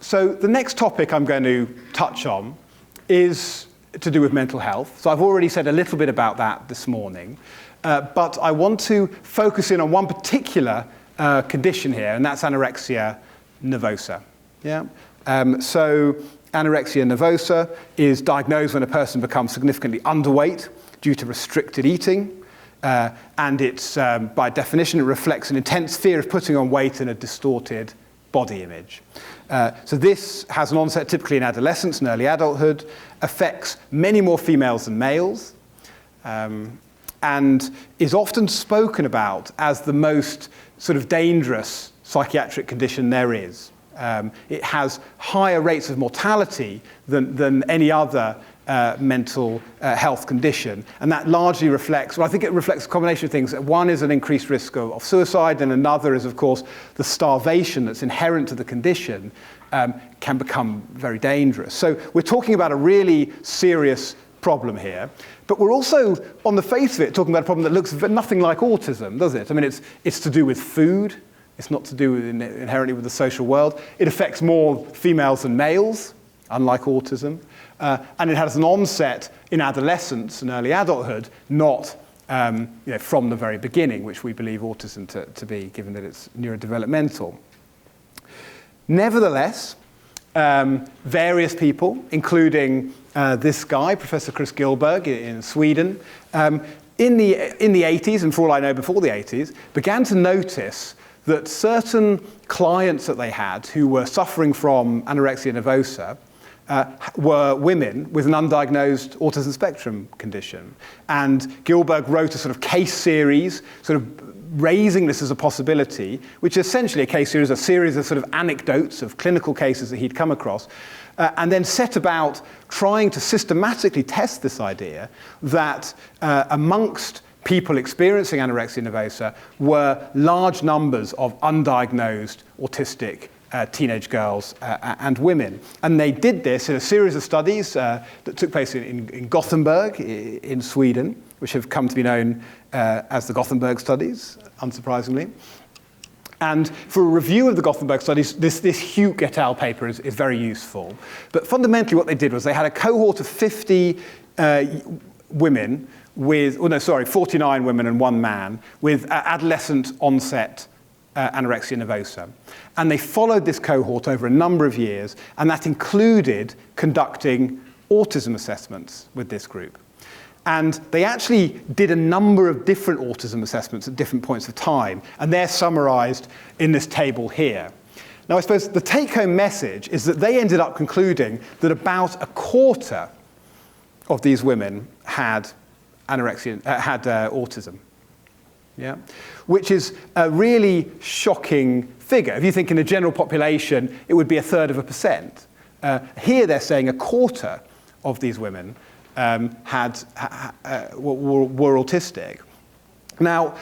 So the next topic I'm going to touch on is to do with mental health. So I've already said a little bit about that this morning, but I want to focus in on one particular condition here, and that's anorexia nervosa. Yeah? So anorexia nervosa is diagnosed when a person becomes significantly underweight due to restricted eating, and it's, by definition, it reflects an intense fear of putting on weight and a distorted body image. So this has an onset typically in adolescence and early adulthood, affects many more females than males, and is often spoken about as the most sort of dangerous psychiatric condition there is. It has higher rates of mortality than any other mental health condition, and that largely reflects, well, I think it reflects a combination of things. One is an increased risk of suicide, and another is, of course, the starvation that's inherent to the condition can become very dangerous. So we're talking about a really serious problem here, but we're also, on the face of it, talking about a problem that looks nothing like autism, does it? I mean, it's to do with food. It's not to do inherently with the social world. It affects more females than males, unlike autism. And it has an onset in adolescence and early adulthood, not from the very beginning, which we believe autism to be, given that it's neurodevelopmental. Nevertheless, various people, including this guy, Professor Chris Gillberg in Sweden, in the 80s, and for all I know before the 80s, began to notice that certain clients that they had who were suffering from anorexia nervosa were women with an undiagnosed autism spectrum condition. And Gillberg wrote a sort of case series, sort of raising this as a possibility, which is essentially a series of sort of anecdotes of clinical cases that he'd come across, and then set about trying to systematically test this idea that amongst people experiencing anorexia nervosa were large numbers of undiagnosed autistic teenage girls and women. And they did this in a series of studies that took place in Gothenburg in Sweden, which have come to be known as the Gothenburg Studies, unsurprisingly. And for a review of the Gothenburg Studies, this Hugh et al. Paper is very useful. But fundamentally what they did was they had a cohort of 50 women 49 women and one man with adolescent onset anorexia nervosa. And they followed this cohort over a number of years, and that included conducting autism assessments with this group. And they actually did a number of different autism assessments at different points of time, and they're summarized in this table here. Now, I suppose the take-home message is that they ended up concluding that about a quarter of these women had autism, yeah, which is a really shocking figure. If you think in the general population, it would be 1/3%. Here they're saying a quarter of these women were autistic. Now,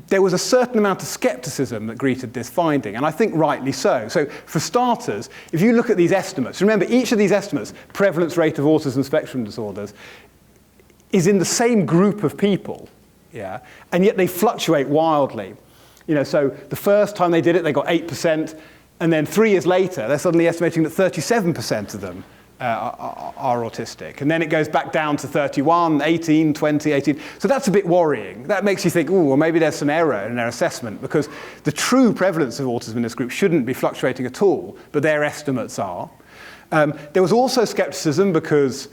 there was a certain amount of skepticism that greeted this finding, and I think rightly so. So for starters, if you look at these estimates, remember each of these estimates, prevalence rate of autism spectrum disorders, is in the same group of people, yeah, and yet they fluctuate wildly. So the first time they did it, they got 8%, and then 3 years later, they're suddenly estimating that 37% of them are autistic. And then it goes back down to 31, 18, 20, 18. So that's a bit worrying. That makes you think, well, maybe there's some error in their assessment, because the true prevalence of autism in this group shouldn't be fluctuating at all, but their estimates are. There was also skepticism because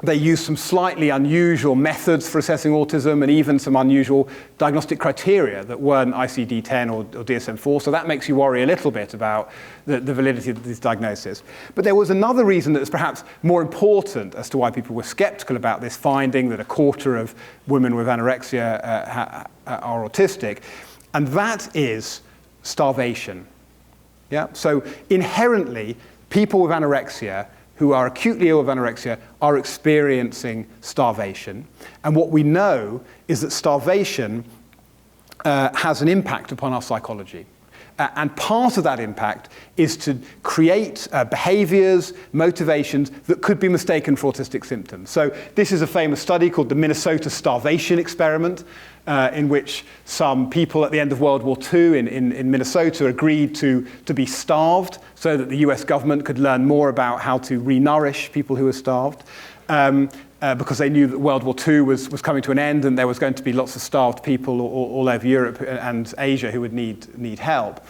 they used some slightly unusual methods for assessing autism and even some unusual diagnostic criteria that weren't ICD-10 or DSM-4, so that makes you worry a little bit about the validity of this diagnosis. But there was another reason that is perhaps more important as to why people were skeptical about this finding, that a quarter of women with anorexia are autistic, and that is starvation. Yeah? So inherently, people with anorexia who are acutely ill with anorexia are experiencing starvation. And what we know is that starvation has an impact upon our psychology. And part of that impact is to create behaviors, motivations that could be mistaken for autistic symptoms. So this is a famous study called the Minnesota starvation experiment, in which some people at the end of World War II in Minnesota agreed to be starved so that the US government could learn more about how to re-nourish people who were starved. Because they knew that World War II was coming to an end and there was going to be lots of starved people all over Europe and Asia who would need help.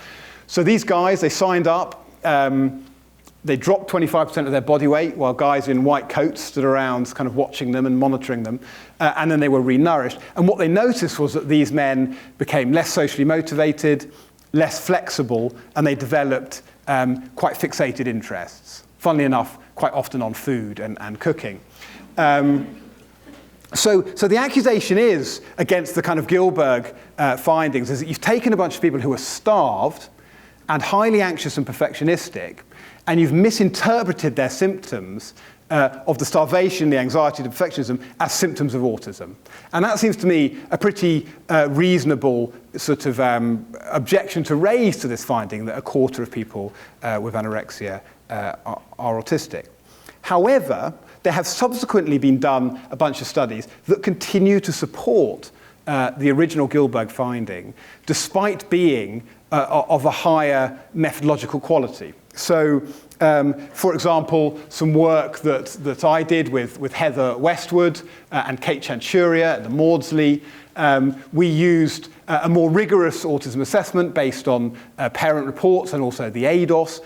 So these guys, they signed up, they dropped 25% of their body weight while guys in white coats stood around kind of watching them and monitoring them, and then they were re-nourished. And what they noticed was that these men became less socially motivated, less flexible, and they developed quite fixated interests. Funnily enough, quite often on food and cooking. So the accusation is against the kind of Gilberg findings is that you've taken a bunch of people who are starved and highly anxious and perfectionistic, and you've misinterpreted their symptoms of the starvation, the anxiety, the perfectionism as symptoms of autism. And that seems to me a pretty reasonable sort of objection to raise to this finding that a quarter of people with anorexia are autistic. However, there have subsequently been done a bunch of studies that continue to support the original Gilberg finding, despite being of a higher methodological quality. So, for example, some work that I did with Heather Westwood and Kate Chanchuria at the Maudsley, we used a more rigorous autism assessment based on parent reports and also the ADOS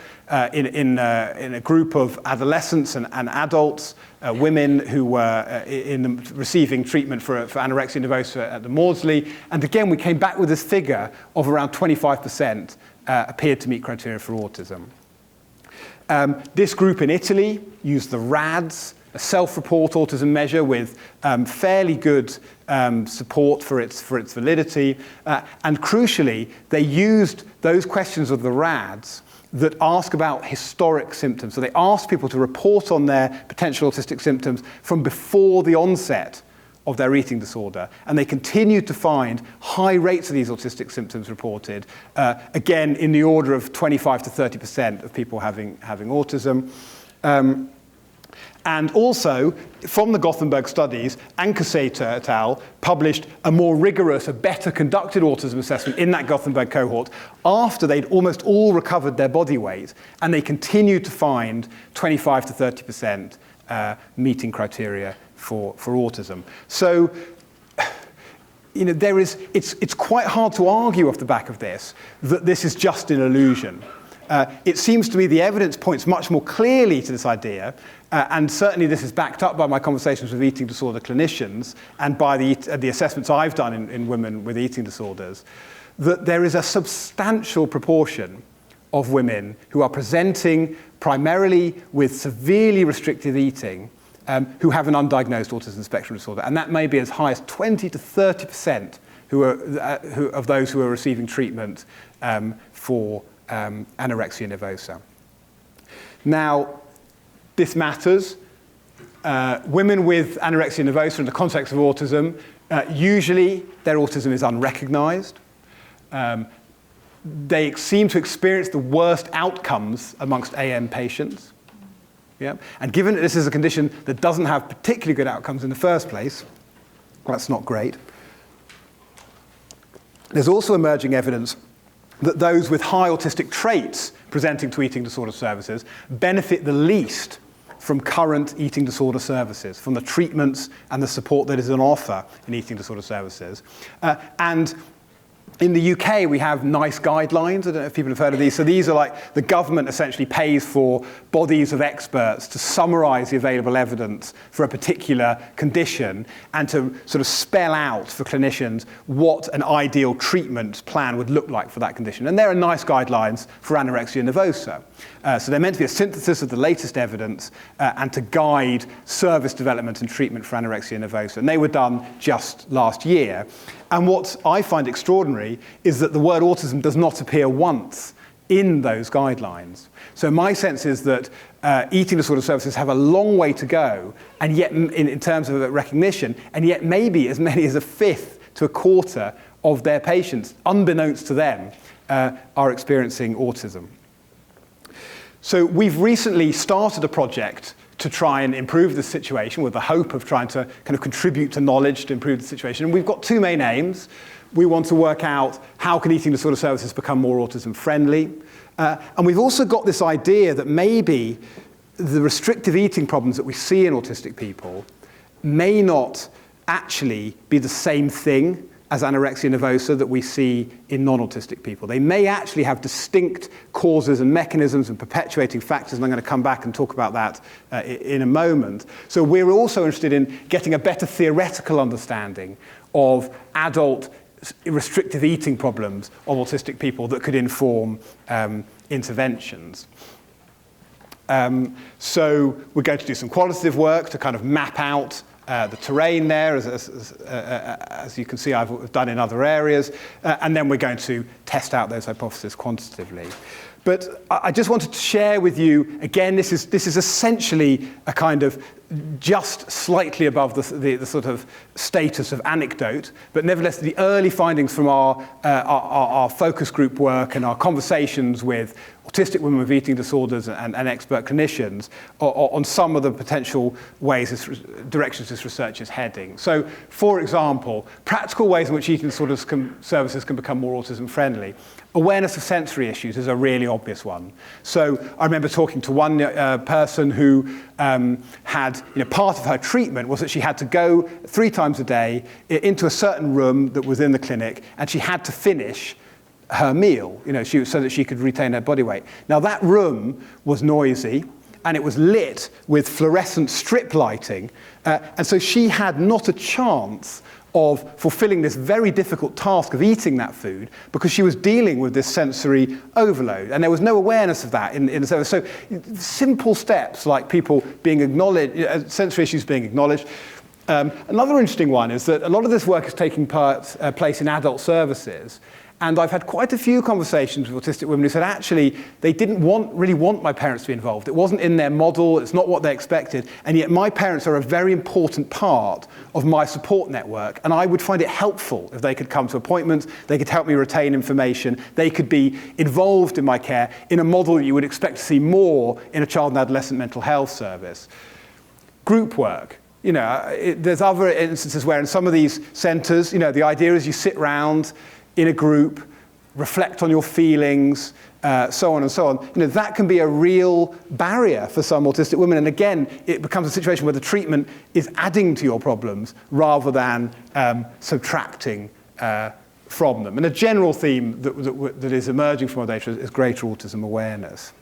in a group of adolescents and adults, women who were receiving treatment for anorexia nervosa at the Maudsley. And again, we came back with this figure of around 25% appeared to meet criteria for autism. This group in Italy used the RADS, a self-report autism measure with fairly good support for its validity. And crucially, they used those questions of the RADS that ask about historic symptoms. So they asked people to report on their potential autistic symptoms from before the onset of their eating disorder. And they continued to find high rates of these autistic symptoms reported, again, in the order of 25 to 30% of people having autism. And also, from the Gothenburg Studies, Ankersater et al. Published a more rigorous, a better conducted autism assessment in that Gothenburg cohort after they'd almost all recovered their body weight, and they continued to find 25 to 30% meeting criteria for autism. So, you know, it's quite hard to argue off the back of this that this is just an illusion. It seems to me the evidence points much more clearly to this idea, and certainly this is backed up by my conversations with eating disorder clinicians and by the assessments I've done in women with eating disorders, that there is a substantial proportion of women who are presenting primarily with severely restrictive eating who have an undiagnosed autism spectrum disorder, and that may be as high as 20 to 30% of those who are receiving treatment for anorexia nervosa. Now, this matters. Women with anorexia nervosa in the context of autism, usually their autism is unrecognized. They seem to experience the worst outcomes amongst AM patients. Yeah? And given that this is a condition that doesn't have particularly good outcomes in the first place, that's not great. There's also emerging evidence that those with high autistic traits presenting to eating disorder services benefit the least from current eating disorder services, from the treatments and the support that is on offer in eating disorder services. And in the UK, we have NICE guidelines. I don't know if people have heard of these. So these are like the government essentially pays for bodies of experts to summarize the available evidence for a particular condition and to sort of spell out for clinicians what an ideal treatment plan would look like for that condition. And there are NICE guidelines for anorexia nervosa. So they're meant to be a synthesis of the latest evidence and to guide service development and treatment for anorexia nervosa. And they were done just last year. And what I find extraordinary is that the word autism does not appear once in those guidelines. So my sense is that eating disorder services have a long way to go, and yet in terms of recognition, and yet maybe as many as a fifth to a quarter of their patients, unbeknownst to them, are experiencing autism. So we've recently started a project to try and improve the situation with the hope of trying to kind of contribute to knowledge to improve the situation. And we've got two main aims. We want to work out how can eating disorder services become more autism friendly. And we've also got this idea that maybe the restrictive eating problems that we see in autistic people may not actually be the same thing as anorexia nervosa that we see in non-autistic people. They may actually have distinct causes and mechanisms and perpetuating factors, and I'm going to come back and talk about that in a moment. So we're also interested in getting a better theoretical understanding of adult restrictive eating problems of autistic people that could inform interventions. So we're going to do some qualitative work to kind of map out the terrain there, as you can see I've done in other areas, and then we're going to test out those hypotheses quantitatively. But I just wanted to share with you, again, this is essentially a kind of just slightly above the sort of status of anecdote, but nevertheless the early findings from our focus group work and our conversations with autistic women with eating disorders and expert clinicians on some of the potential ways, directions this research is heading. So, for example, practical ways in which eating disorders services can become more autism friendly. Awareness of sensory issues is a really obvious one. So I remember talking to one person who had, part of her treatment was that she had to go 3 times a day into a certain room that was in the clinic, and she had to finish her meal, so that she could retain her body weight. Now that room was noisy, and it was lit with fluorescent strip lighting, and so she had not a chance of fulfilling this very difficult task of eating that food because she was dealing with this sensory overload, and there was no awareness of that in the service. So simple steps like people being acknowledged, sensory issues being acknowledged. Another interesting one is that a lot of this work is taking place in adult services. And I've had quite a few conversations with autistic women who said, actually, they didn't really want my parents to be involved. It wasn't in their model, it's not what they expected, and yet my parents are a very important part of my support network, and I would find it helpful if they could come to appointments, they could help me retain information, they could be involved in my care in a model that you would expect to see more in a child and adolescent mental health service. Group work. There's other instances where in some of these centres, the idea is you sit round in a group, reflect on your feelings, so on and so on. That can be a real barrier for some autistic women. And again, it becomes a situation where the treatment is adding to your problems rather than subtracting from them. And a general theme that is emerging from our data is greater autism awareness.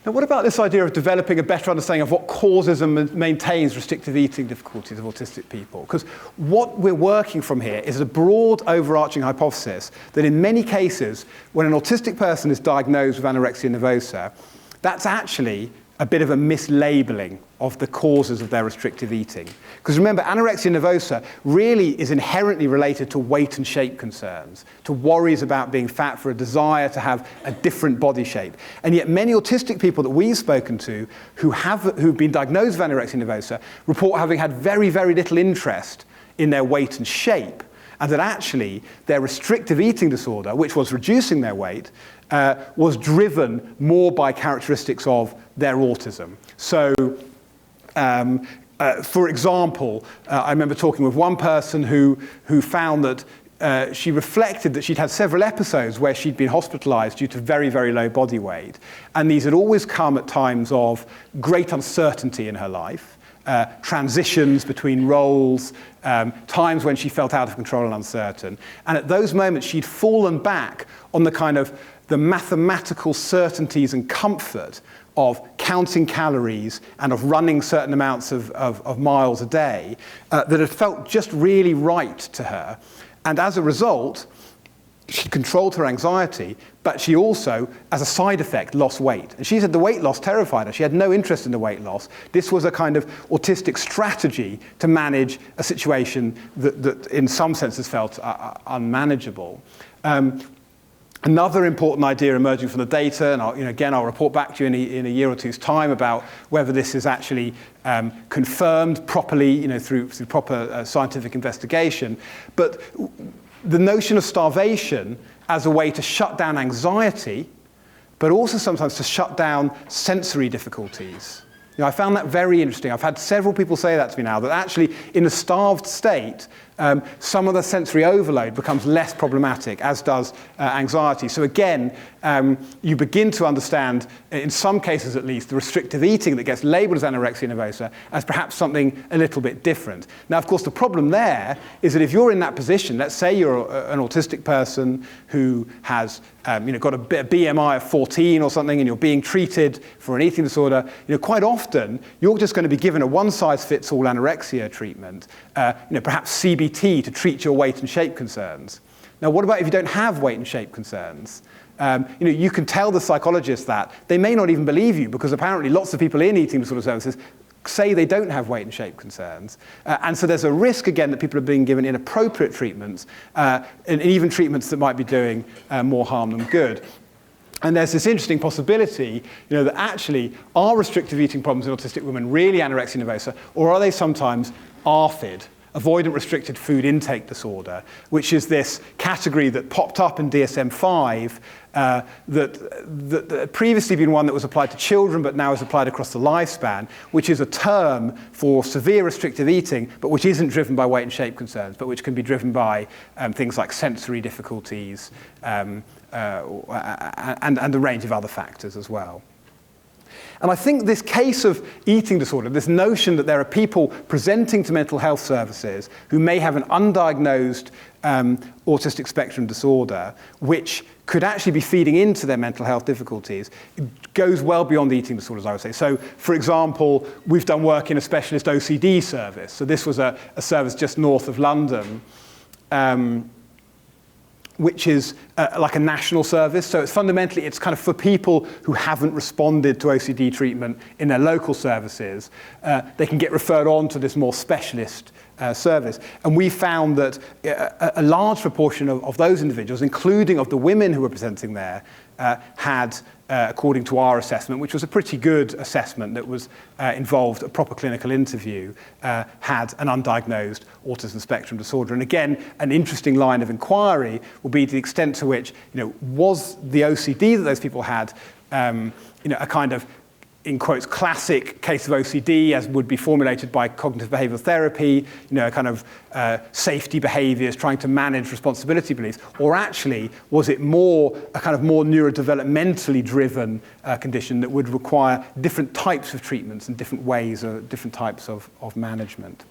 Now, what about this idea of developing a better understanding of what causes and maintains restrictive eating difficulties of autistic people? Because what we're working from here is a broad overarching hypothesis that in many cases, when an autistic person is diagnosed with anorexia nervosa, that's actually a bit of a mislabeling of the causes of their restrictive eating. Because remember, anorexia nervosa really is inherently related to weight and shape concerns, to worries about being fat, for a desire to have a different body shape. And yet many autistic people that we've spoken to who've been diagnosed with anorexia nervosa report having had very, very little interest in their weight and shape, and that actually their restrictive eating disorder, which was reducing their weight, was driven more by characteristics of their autism. So, for example, I remember talking with one person who found that she reflected that she'd had several episodes where she'd been hospitalized due to very, very low body weight. And these had always come at times of great uncertainty in her life, transitions between roles, times when she felt out of control and uncertain. And at those moments, she'd fallen back on the mathematical certainties and comfort of counting calories and of running certain amounts of miles a day that had felt just really right to her. And as a result, she controlled her anxiety, but she also, as a side effect, lost weight. And she said the weight loss terrified her. She had no interest in the weight loss. This was a kind of autistic strategy to manage a situation that in some senses felt unmanageable. Another important idea emerging from the data, and I'll report back to you in a year or two's time about whether this is actually confirmed properly, through proper scientific investigation. But the notion of starvation as a way to shut down anxiety, but also sometimes to shut down sensory difficulties. I found that very interesting. I've had several people say that to me now, that actually in a starved state, some of the sensory overload becomes less problematic, as does anxiety. So again, you begin to understand, in some cases at least, the restrictive eating that gets labelled as anorexia nervosa as perhaps something a little bit different. Now, of course, the problem there is that if you're in that position, let's say you're an autistic person who has got a BMI of 14 or something, and you're being treated for an eating disorder, quite often you're just going to be given a one-size-fits-all anorexia treatment, perhaps CBT to treat your weight and shape concerns. Now, what about if you don't have weight and shape concerns? You can tell the psychologist that. They may not even believe you, because apparently lots of people in eating disorder services say they don't have weight and shape concerns. And so there's a risk, again, that people are being given inappropriate treatments, and even treatments that might be doing more harm than good. And there's this interesting possibility, that actually, are restrictive eating problems in autistic women really anorexia nervosa, or are they sometimes ARFID, avoidant restricted food intake disorder, which is this category that popped up in DSM-5 that had previously been one that was applied to children but now is applied across the lifespan, which is a term for severe restrictive eating, but which isn't driven by weight and shape concerns, but which can be driven by things like sensory difficulties and a range of other factors as well. And I think this case of eating disorder, this notion that there are people presenting to mental health services who may have an undiagnosed autistic spectrum disorder, which could actually be feeding into their mental health difficulties, goes well beyond eating disorders, I would say. So, for example, we've done work in a specialist OCD service. So this was a service just north of London, which is like a national service. So it's fundamentally, it's kind of for people who haven't responded to OCD treatment in their local services. They can get referred on to this more specialist service. And we found that a large proportion of those individuals, including of the women who were presenting there, had, according to our assessment, which was a pretty good assessment that was involved a proper clinical interview, had an undiagnosed autism spectrum disorder. And again, an interesting line of inquiry will be the extent to which, was the OCD that those people had, a kind of, in quotes, classic case of OCD, as would be formulated by cognitive behavioral therapy, kind of safety behaviors, trying to manage responsibility beliefs, or actually was it more a kind of more neurodevelopmentally driven condition that would require different types of treatments and different ways or different types of management?